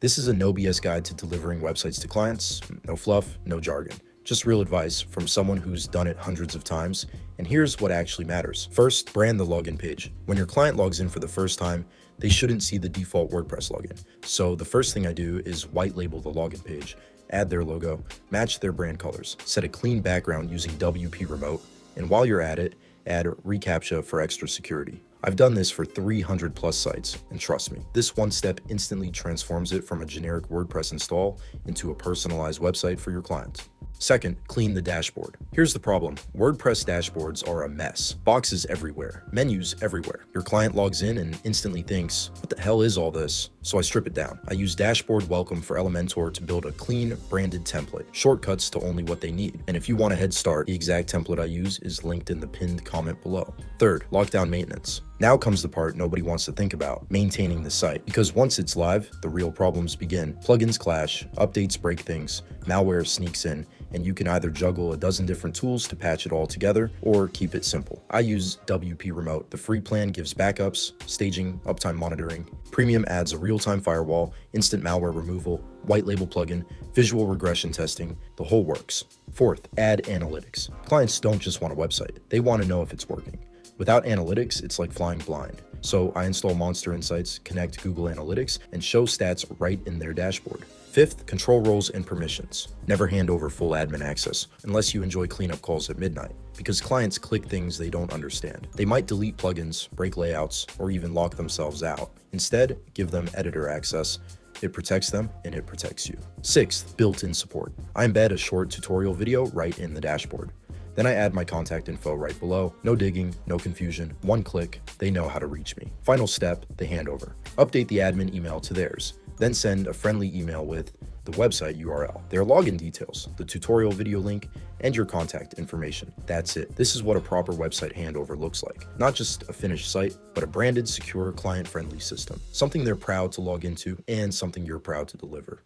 This is a no BS guide to delivering websites to clients. No fluff, no jargon. Just real advice from someone who's done it hundreds of times. And here's what actually matters. First, brand the login page. When your client logs in for the first time, they shouldn't see the default WordPress login. So the first thing I do is white label the login page, add their logo, match their brand colors, set a clean background using WP Remote, and while you're at it, add reCAPTCHA for extra security. I've done this for 300 plus sites, and trust me, this one step instantly transforms it from a generic WordPress install into a personalized website for your client. Second, clean the dashboard. Here's the problem. WordPress dashboards are a mess. Boxes everywhere, menus everywhere. Your client logs in and instantly thinks, what the hell is all this? So I strip it down. I use Dashboard Welcome for Elementor to build a clean, branded template, shortcuts to only what they need. And if you want a head start, the exact template I use is linked in the pinned comment below. Third, lockdown maintenance. Now comes the part nobody wants to think about, maintaining the site. Because once it's live, the real problems begin. Plugins clash, updates break things, malware sneaks in, and you can either juggle a dozen different tools to patch it all together or keep it simple. I use WP Remote. The free plan gives backups, staging, uptime monitoring. Premium adds a real-time firewall, instant malware removal, white label plugin, visual regression testing, the whole works. Fourth, add analytics. Clients don't just want a website, they want to know if it's working. Without analytics, it's like flying blind. So I install Monster Insights, connect Google Analytics, and show stats right in their dashboard. Fifth, control roles and permissions. Never hand over full admin access unless you enjoy cleanup calls at midnight, because clients click things they don't understand. They might delete plugins, break layouts, or even lock themselves out. Instead, give them editor access. It protects them and it protects you. Sixth, built-in support. I embed a short tutorial video right in the dashboard. Then I add my contact info right below. No digging, no confusion, one click, they know how to reach me. Final step, the handover. Update the admin email to theirs. Then send a friendly email with the website URL, their login details, the tutorial video link, and your contact information. That's it. This is what a proper website handover looks like. Not just a finished site, but a branded, secure, client-friendly system. Something they're proud to log into and something you're proud to deliver.